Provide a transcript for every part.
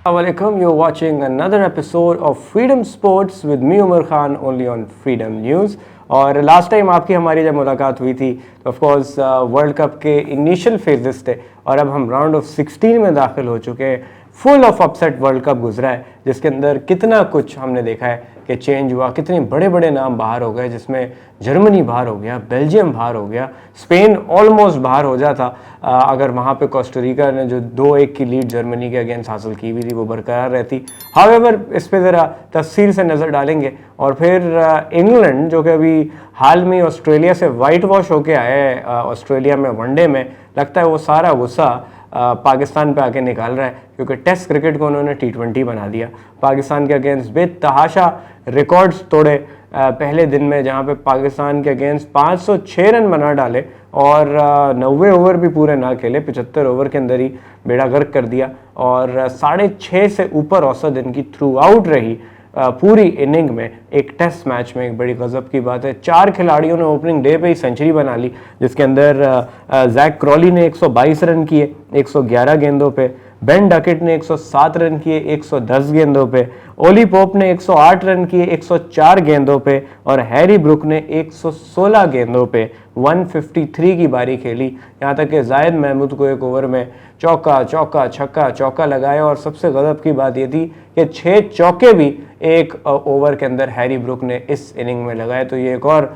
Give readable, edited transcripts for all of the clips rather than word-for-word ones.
Assalamualaikum, you're watching another episode of Freedom Sports with me Umar Khan only on Freedom News। और last time आपकी हमारी जब मुलाकात हुई थी तो ऑफकोर्स वर्ल्ड कप के इनिशियल फेजेस थे और अब हम राउंड ऑफ 16 में दाखिल हो चुके हैं। Full of upset world cup गुजरा है जिसके अंदर कितना कुछ हमने देखा है कि चेंज हुआ, कितने बड़े बड़े नाम बाहर हो गए, जिसमें जर्मनी बाहर हो गया, बेल्जियम बाहर हो गया, स्पेन ऑलमोस्ट बाहर हो जाता अगर वहाँ पे कोस्टारिका ने जो 2-1 की लीड जर्मनी के अगेंस्ट हासिल की हुई थी वो बरकरार रहती। हाउएवर इस पे ज़रा तफसील से नज़र डालेंगे। और फिर इंग्लैंड जो कि अभी हाल में ऑस्ट्रेलिया से वाइट वॉश होके आए ऑस्ट्रेलिया में वनडे में, लगता है वो सारा गुस्सा पाकिस्तान पे आके निकाल रहा है क्योंकि टेस्ट क्रिकेट को उन्होंने T20 बना दिया। पाकिस्तान के अगेंस्ट बेतहाशा रिकॉर्ड्स तोड़े पहले दिन में, जहां पे पाकिस्तान के अगेंस्ट 506 रन बना डाले और 90 ओवर भी पूरे ना खेले, 75 ओवर के अंदर ही बेड़ा गर्क कर दिया और 6.5 से ऊपर औसत इनकी थ्रू आउट रही पूरी इनिंग में। एक टेस्ट मैच में एक बड़ी गजब की बात है, 4 खिलाड़ियों ने ओपनिंग डे पे ही सेंचुरी बना ली, जिसके अंदर जैक क्रॉली ने 122 रन किए 111 गेंदों पे, बेन डकेट ने 107 रन किए 110 गेंदों पे, ओली पोप ने 108 रन किए 104 गेंदों पे और हैरी ब्रुक ने 116 गेंदों पे 153 की बारी खेली। यहाँ तक कि जायद महमूद को एक ओवर में चौका चौका छक्का चौका लगाया और सबसे गजब की बात ये थी कि 6 चौके भी एक ओवर के अंदर हैरी ब्रुक ने इस इनिंग में लगाए। तो ये एक और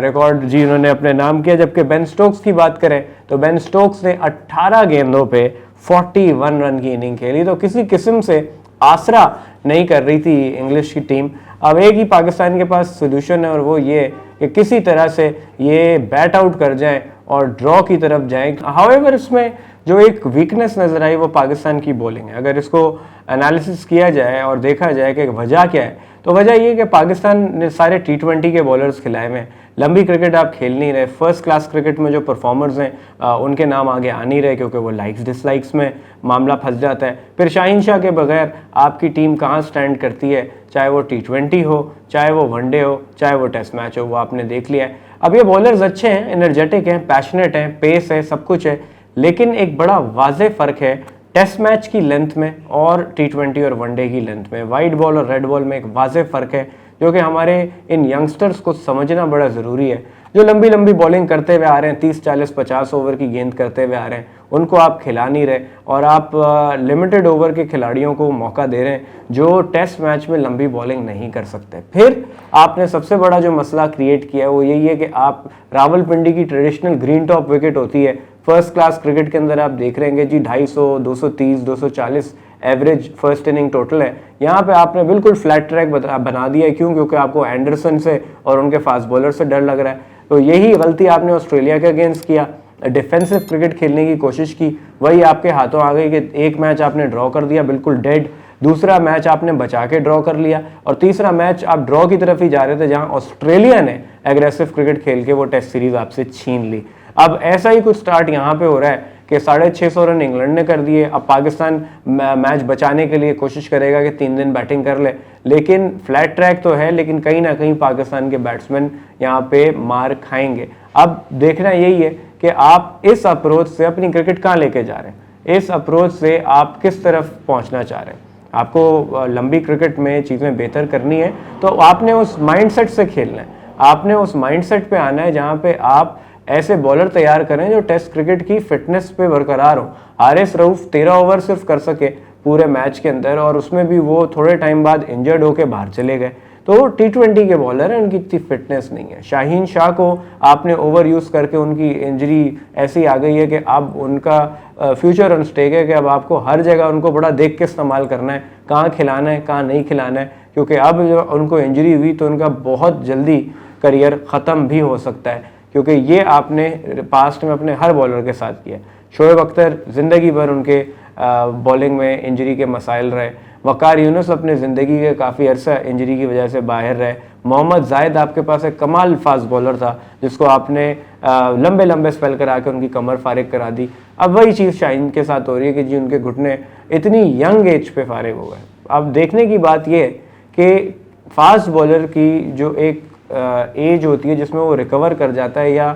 रिकॉर्ड जी उन्होंने अपने नाम किया। जबकि बेन स्टोक्स की बात करें तो बेन स्टोक्स ने 18 गेंदों पे 41 रन की इनिंग खेली। तो किसी किस्म से आसरा नहीं कर रही थी इंग्लिश की टीम। अब एक ही पाकिस्तान के पास सोल्यूशन है और वो ये कि किसी तरह से ये बैट आउट कर जाएं और ड्रॉ की तरफ जाएं। हाउएवर इसमें जो एक वीकनेस नज़र आई वो पाकिस्तान की बॉलिंग है। अगर इसको एनालिसिस किया जाए और देखा जाए कि वजह क्या है, तो वजह ये कि पाकिस्तान ने सारे T20 के बॉलर्स खिलाए में, लंबी क्रिकेट आप खेल नहीं रहे। फर्स्ट क्लास क्रिकेट में जो परफॉर्मर्स हैं उनके नाम आगे आ नहीं रहे क्योंकि वो लाइक्स डिसलाइक्स में मामला फंस जाता है। फिर शाहीन शाह के बगैर आपकी टीम कहाँ स्टैंड करती है, चाहे वो T20 हो, चाहे वो वनडे हो, चाहे वो टेस्ट मैच हो, वो आपने देख लिया है। अब ये बॉलर्स अच्छे हैं, एनर्जेटिक हैं, पैशनेट हैं, पेस है, सब कुछ है, लेकिन एक बड़ा वाज़ेह फ़र्क है टेस्ट मैच की लेंथ में और T20 और वनडे की लेंथ में। वाइट बॉल और रेड बॉल में एक वाज़ेह फ़र्क है जो कि हमारे इन यंगस्टर्स को समझना बड़ा ज़रूरी है। जो लंबी लंबी बॉलिंग करते हुए आ रहे हैं, 30, 40, 50 ओवर की गेंद करते हुए आ रहे हैं, उनको आप खिला नहीं रहे और आप लिमिटेड ओवर के खिलाड़ियों को मौका दे रहे हैं जो टेस्ट मैच में लंबी बॉलिंग नहीं कर सकते। फिर आपने सबसे बड़ा जो मसला क्रिएट किया है वो यही है कि आप रावलपिंडी की ट्रेडिशनल ग्रीन टॉप विकेट होती है, फर्स्ट क्लास क्रिकेट के अंदर आप देख रहे हैं जी 250, 230, 240 एवरेज फर्स्ट इनिंग टोटल है। यहाँ पे आपने बिल्कुल फ्लैट ट्रैक बना दिया है। क्यों? क्योंकि आपको एंडरसन से और उनके फास्ट बॉलर से डर लग रहा है। तो यही गलती आपने ऑस्ट्रेलिया के अगेंस्ट किया, डिफेंसिव क्रिकेट खेलने की कोशिश की, वही आपके हाथों आ गई कि एक मैच आपने ड्रॉ कर दिया बिल्कुल डेड, दूसरा मैच आपने बचा के ड्रॉ कर लिया और तीसरा मैच आप ड्रॉ की तरफ ही जा रहे थे जहां ऑस्ट्रेलिया ने एग्रेसिव क्रिकेट खेल के वो टेस्ट सीरीज आपसे छीन ली। अब ऐसा ही कुछ स्टार्ट यहाँ पे हो रहा है कि 650 रन इंग्लैंड ने कर दिए। अब पाकिस्तान मैच बचाने के लिए कोशिश करेगा कि 3 दिन बैटिंग कर ले, लेकिन फ्लैट ट्रैक तो है, लेकिन कहीं ना कहीं पाकिस्तान के बैट्समैन यहाँ पे मार खाएंगे। अब देखना यही है कि आप इस अप्रोच से अपनी क्रिकेट कहाँ लेके जा रहे हैं, इस अप्रोच से आप किस तरफ पहुँचना चाह रहे हैं। आपको लंबी क्रिकेट में चीज़ें बेहतर करनी है तो आपने उस माइंडसेट से खेलना है, आपने उस माइंडसेट पे आना है जहाँ पे आप ऐसे बॉलर तैयार करें जो टेस्ट क्रिकेट की फिटनेस पे बरकरार हो। हारिस रऊफ 13 ओवर सिर्फ कर सके पूरे मैच के अंदर और उसमें भी वो थोड़े टाइम बाद इंजर्ड होके बाहर चले गए। तो T20 के बॉलर हैं, उनकी इतनी फिटनेस नहीं है। शाहीन शाह को आपने ओवर यूज़ करके उनकी इंजरी ऐसी आ गई है कि अब उनका फ्यूचर ऑन स्टेक है कि अब आपको हर जगह उनको बड़ा देख के इस्तेमाल करना है, कहाँ खिलाना है कहाँ नहीं खिलाना है, क्योंकि अब जो उनको इंजरी हुई तो उनका बहुत जल्दी करियर ख़त्म भी हो सकता है, क्योंकि ये आपने पास्ट में अपने हर बॉलर के साथ किया। शोएब अख्तर ज़िंदगी भर उनके बॉलिंग में इंजरी के मसाइल रहे। वकार यूनुस अपने ज़िंदगी के काफ़ी अरसा इंजरी की वजह से बाहर रहे। मोहम्मद जायद आपके पास एक कमाल फास्ट बॉलर था जिसको आपने लंबे लंबे स्पेल करा के उनकी कमर फारिग करा दी। अब वही चीज़ शाहीन के साथ हो रही है कि जी उनके घुटने इतनी यंग एज पे फारिग हो गए। अब देखने की बात यह है कि फास्ट बॉलर की जो एक एज होती है जिसमें वो रिकवर कर जाता है या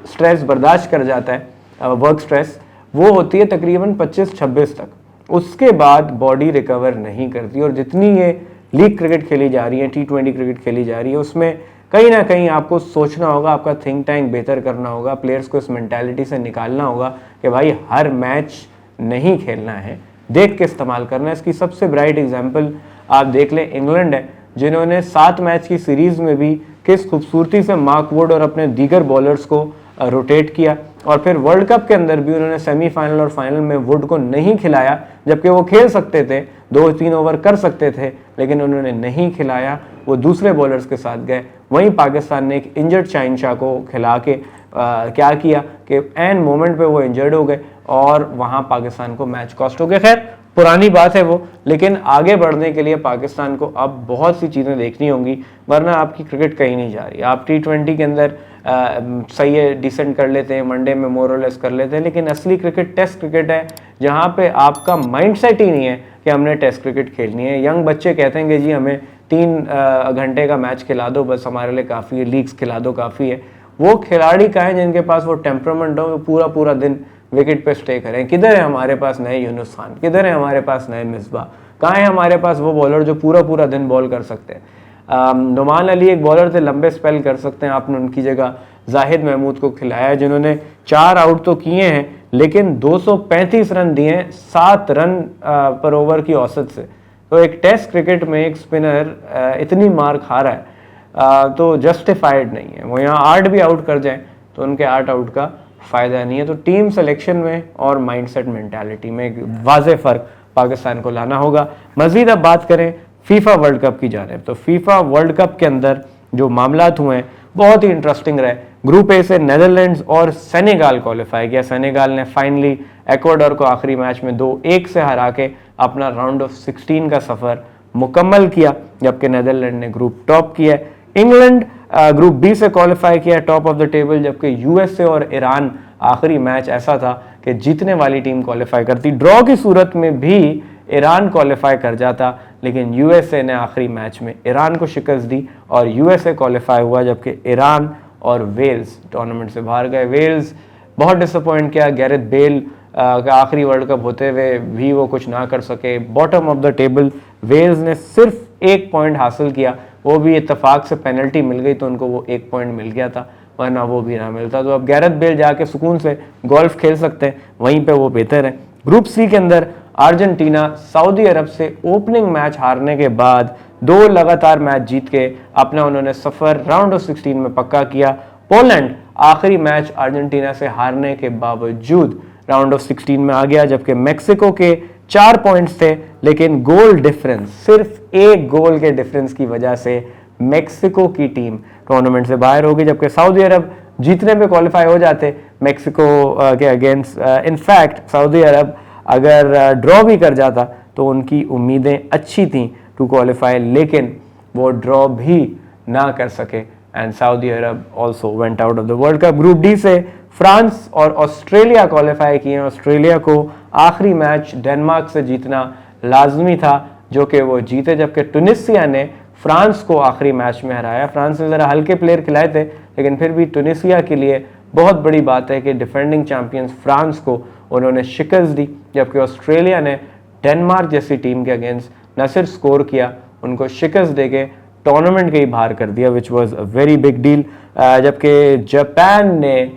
स्ट्रेस बर्दाश्त कर जाता है, वर्क स्ट्रेस, वो होती है तकरीबन 25-26 तक। उसके बाद बॉडी रिकवर नहीं करती। और जितनी ये लीग क्रिकेट खेली जा रही है, T20 क्रिकेट खेली जा रही है, उसमें कहीं ना कहीं आपको सोचना होगा, आपका थिंक टैंक बेहतर करना होगा, प्लेयर्स को इस मेंटालिटी से निकालना होगा कि भाई हर मैच नहीं खेलना है, देख के इस्तेमाल करना है। इसकी सबसे ब्राइट एग्जांपल आप देख लें, इंग्लैंड है, जिन्होंने 7 मैच की सीरीज में भी किस खूबसूरती से मार्क वुड और अपने दीगर बॉलर्स को रोटेट किया। और फिर वर्ल्ड कप के अंदर भी उन्होंने सेमीफाइनल और फाइनल में वुड को नहीं खिलाया, जबकि वो खेल सकते थे, 2-3 ओवर कर सकते थे, लेकिन उन्होंने नहीं खिलाया, वो दूसरे बॉलर्स के साथ गए। वहीं पाकिस्तान ने एक इंजर्ड शाहिन शाह को खिला के क्या किया कि एन मोमेंट पे वो इंजर्ड हो गए और वहाँ पाकिस्तान को मैच कॉस्ट हो गया। खैर पुरानी बात है वो, लेकिन आगे बढ़ने के लिए पाकिस्तान को अब बहुत सी चीज़ें देखनी होंगी, वरना आपकी क्रिकेट कहीं नहीं जा रही। आप T20 के अंदर सही है, डिसेंट कर लेते हैं, वनडे में मोर और लेस कर लेते हैं, लेकिन असली क्रिकेट टेस्ट क्रिकेट है, जहाँ पे आपका माइंडसेट ही नहीं है कि हमने टेस्ट क्रिकेट खेलनी है। यंग बच्चे कहते हैं कि जी हमें 3 घंटे का मैच खिला दो, बस हमारे लिए काफ़ी है, लीग्स खिला दो काफ़ी है। वो खिलाड़ी कहाँ हैं जिनके पास वो टेम्परामेंट हो, पूरा पूरा दिन विकेट पे स्टे करें? किधर है हमारे पास नए यूनुस खान, किधर है हमारे पास नए मिसबा, कहाँ है हमारे पास वो बॉलर जो पूरा पूरा दिन बॉल कर सकते हैं? नुमान अली एक बॉलर थे, लंबे स्पेल कर सकते हैं, आपने उनकी जगह जाहिद महमूद को खिलाया, जिन्होंने 4 आउट तो किए हैं लेकिन 235 रन दिए हैं 7 रन पर ओवर की औसत से। तो एक टेस्ट क्रिकेट में एक स्पिनर इतनी मार खा रहा है तो जस्टिफाइड नहीं है। वो यहाँ 8 भी आउट कर जाएं तो उनके 8 आउट का फ़ायदा नहीं है। तो टीम सिलेक्शन में और माइंडसेट मेंटालिटी में एक वाज़ेह फ़र्क पाकिस्तान को लाना होगा। मज़ीद अब बात करें फीफा वर्ल्ड कप की जानिब, तो फीफा वर्ल्ड कप के अंदर जो मामलात हुए हैं बहुत ही इंटरेस्टिंग रहे। ग्रुप ए से नेदरलैंड्स और सेनेगाल क्वालिफाई किया। सेनेगाल ने फाइनली इक्वाडोर को आखिरी मैच में 2-1 से हरा के अपना राउंड ऑफ 16 का सफ़र मुकम्मल किया, जबकि नेदरलैंड ने ग्रुप टॉप किया। इंग्लैंड ग्रुप बी से क्वालिफाई किया टॉप ऑफ द टेबल, जबकि यूएसए और ईरान आखिरी मैच ऐसा था कि जीतने वाली टीम क्वालिफाई करती। ड्रॉ की सूरत में भी ईरान क्वालिफाई कर जाता, लेकिन यूएसए ने आखिरी मैच में ईरान को शिकस्त दी और यूएसए क्वालिफाई हुआ, जबकि ईरान और वेल्स टूर्नामेंट से बाहर गए। वेल्स बहुत डिसअपॉइंट किया, गैरेथ बेल का आखिरी वर्ल्ड कप होते हुए भी वो कुछ ना कर सके। Bottom of the table Wales ने सिर्फ 1 पॉइंट हासिल किया, वो भी इत्तेफाक से पेनल्टी मिल गई तो उनको वो 1 पॉइंट मिल गया था, वरना वो भी ना मिलता। तो अब गैरेथ बेल जाके सुकून से गोल्फ खेल सकते हैं, वहीं पे वो बेहतर है। ग्रुप सी के अंदर अर्जेंटीना सऊदी अरब से ओपनिंग मैच हारने के बाद 2 लगातार मैच जीत के अपना उन्होंने सफ़र राउंड ऑफ 16 में पक्का किया। पोलैंड आखिरी मैच अर्जेंटीना से हारने के बावजूद राउंड ऑफ 16 में आ गया, जबकि मेक्सिको के 4 पॉइंट्स थे, लेकिन गोल डिफरेंस, सिर्फ 1 गोल के डिफरेंस की वजह से मेक्सिको की टीम टूर्नामेंट से बाहर हो गई। जबकि सऊदी अरब जीतने पे क्वालिफाई हो जाते मेक्सिको के अगेंस्ट। इनफैक्ट सऊदी अरब अगर ड्रॉ भी कर जाता तो उनकी उम्मीदें अच्छी थी टू क्वालिफाई, लेकिन वो ड्रॉ भी ना कर सके and Saudi Arab also went out of the world cup. Group D से फ्रांस और ऑस्ट्रेलिया क्वालिफाई किए। ऑस्ट्रेलिया को आखिरी मैच डेनमार्क से जीतना लाजमी था, जो कि वो जीते, जबकि ट्यूनिसिया ने फ्रांस को आखिरी मैच में हराया। फ्रांस ने ज़रा हल्के प्लेयर खिलाए थे, लेकिन फिर भी ट्यूनिसिया के लिए बहुत बड़ी बात है कि डिफेंडिंग चैंपियंस फ्रांस को उन्होंने शिकस्त दी, जबकि ऑस्ट्रेलिया ने डेनमार्क जैसी टीम के अगेंस्ट न सिर्फ स्कोर किया, उनको शिकस्त देके टूर्नामेंट के ही बाहर कर दिया, which was a very big deal. जबकि जापान ने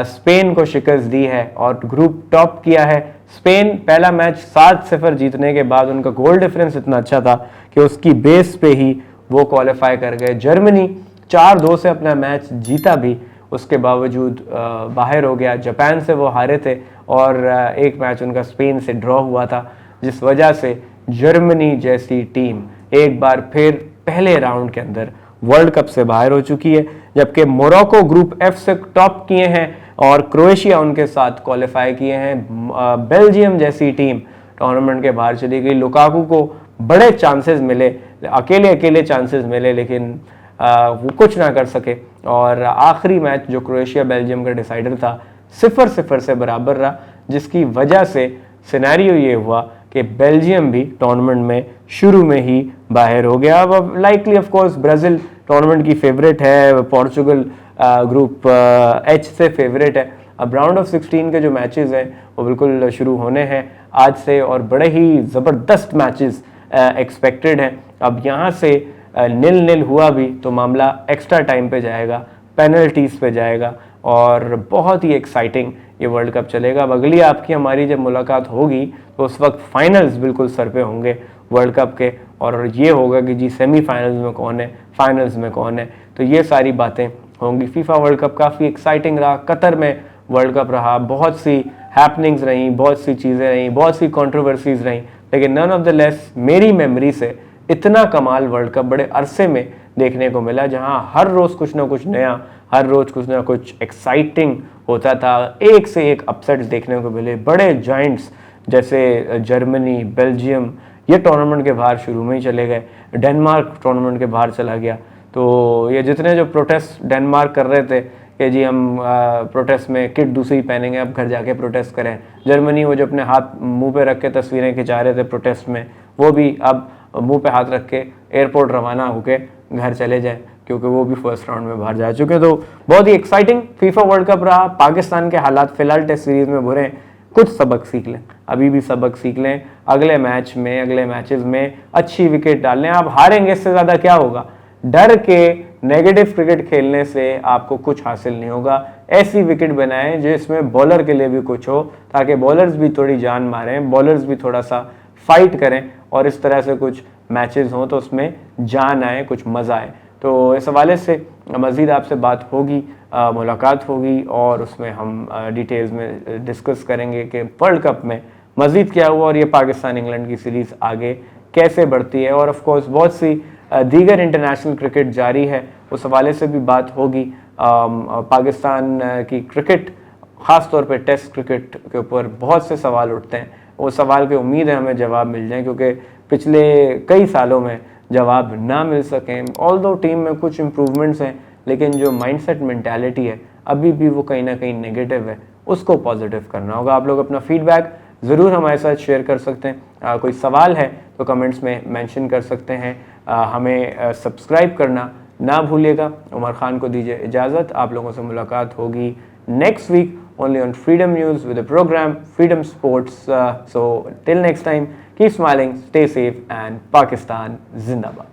स्पेन को शिकस्त दी है और ग्रुप टॉप किया है। स्पेन पहला मैच 7-0 जीतने के बाद उनका गोल डिफरेंस इतना अच्छा था कि उसकी बेस पे ही वो क्वालिफाई कर गए। जर्मनी 4-2 से अपना मैच जीता भी, उसके बावजूद बाहर हो गया। जापान से वो हारे थे और एक मैच उनका स्पेन से ड्रॉ हुआ था, जिस वजह से जर्मनी जैसी टीम एक बार फिर पहले राउंड के अंदर वर्ल्ड कप से बाहर हो चुकी है। जबकि मोरक्को ग्रुप एफ से टॉप किए हैं और क्रोएशिया उनके साथ क्वालिफाई किए हैं। बेल्जियम जैसी टीम टूर्नामेंट के बाहर चली गई। लुकाकू को बड़े चांसेस मिले, अकेले चांसेस मिले, लेकिन वो कुछ ना कर सके और आखिरी मैच जो क्रोएशिया बेल्जियम का डिसाइडर था 0-0 से बराबर रहा, जिसकी वजह से सिनेरियो ये हुआ कि बेल्जियम भी टूर्नामेंट में शुरू में ही बाहर हो गया। अब likely of course Brazil tournament की फेवरेट है, पोर्चुगल ग्रुप एच से फेवरेट है। अब राउंड ऑफ 16 के जो मैचेस हैं वो बिल्कुल शुरू होने हैं आज से और बड़े ही ज़बरदस्त मैचेस एक्सपेक्टेड हैं। अब यहाँ से 0-0 हुआ भी तो मामला एक्स्ट्रा टाइम पे जाएगा, पेनल्टीज़ पे जाएगा और बहुत ही एक्साइटिंग ये वर्ल्ड कप चलेगा। अब अगली आपकी हमारी जब मुलाकात होगी तो उस वक्त फाइनल्स बिल्कुल सर पे होंगे वर्ल्ड कप के और ये होगा कि जी सेमीफाइनल्स में कौन है, फाइनल्स में कौन है, तो ये सारी बातें होंगी। फीफा वर्ल्ड कप काफ़ी एक्साइटिंग रहा, कतर में वर्ल्ड कप रहा, बहुत सी हैपनिंग्स रहीं, बहुत सी चीज़ें रहीं, बहुत सी कंट्रोवर्सीज रहीं, लेकिन नन ऑफ द लेस मेरी मेमोरी से इतना कमाल वर्ल्ड कप बड़े अरसे में देखने को मिला, जहां हर रोज़ कुछ ना कुछ नया, हर रोज़ कुछ ना कुछ एक्साइटिंग होता था, एक से एक अपसेट्स देखने को मिले। बड़े जॉइंट्स जैसे जर्मनी, बेल्जियम ये टूर्नामेंट के बाहर शुरू में ही चले गए, डेनमार्क टूर्नामेंट के बाहर चला गया। तो ये जितने जो प्रोटेस्ट डेनमार्क कर रहे थे कि जी हम प्रोटेस्ट में किट दूसरी पहनेंगे, अब घर जाके प्रोटेस्ट करें। जर्मनी वो जो अपने हाथ मुंह पे रख के तस्वीरें खिंचा रहे थे प्रोटेस्ट में, वो भी अब मुंह पे हाथ रख के एयरपोर्ट रवाना होके घर चले जाए, क्योंकि वो भी फर्स्ट राउंड में बाहर जा चुके। तो बहुत ही एक्साइटिंग फीफा वर्ल्ड कप रहा। पाकिस्तान के हालात फिलहाल टेस्ट सीरीज में बुरे हैं, कुछ सबक सीख लें, अभी भी सबक सीख लें, अगले मैच में, अगले मैचेस में अच्छी विकेट डाल लें। आप हारेंगे, इससे ज़्यादा क्या होगा? डर के नेगेटिव क्रिकेट खेलने से आपको कुछ हासिल नहीं होगा। ऐसी विकेट बनाएं जिसमें बॉलर के लिए भी कुछ हो, ताकि बॉलर्स भी थोड़ी जान मारें, बॉलर्स भी थोड़ा सा फाइट करें और इस तरह से कुछ मैचेस हों तो उसमें जान आए, कुछ मज़ा आए। तो इस हवाले से मज़ीद आपसे बात होगी, मुलाकात होगी और उसमें हम डिटेल्स में डिस्कस करेंगे कि वर्ल्ड कप में मज़ीद क्या हुआ और ये पाकिस्तान इंग्लैंड की सीरीज़ आगे कैसे बढ़ती है। और ऑफ कोर्स बहुत सी दीगर इंटरनेशनल क्रिकेट जारी है, उस हवाले से भी बात होगी। पाकिस्तान की क्रिकेट, ख़ास तौर पे टेस्ट क्रिकेट के ऊपर बहुत से सवाल उठते हैं, वो सवाल की उम्मीद है हमें जवाब मिल जाए, क्योंकि पिछले कई सालों में जवाब ना मिल सकें। ऑल्दो टीम में कुछ इम्प्रूवमेंट्स हैं, लेकिन जो माइंडसेट मेंटालिटी है अभी भी वो कहीं ना कहीं नेगेटिव है, उसको पॉजिटिव करना होगा। आप लोग अपना फीडबैक ज़रूर हमारे साथ शेयर कर सकते हैं। कोई सवाल है तो कमेंट्स में मेंशन कर सकते हैं। हमें सब्सक्राइब करना ना भूलिएगा। उमर खान को दीजिए इजाज़त, आप लोगों से मुलाकात होगी next week only on Freedom News with the program Freedom Sports. So till next time, keep smiling, stay safe, and Pakistan Zindabad.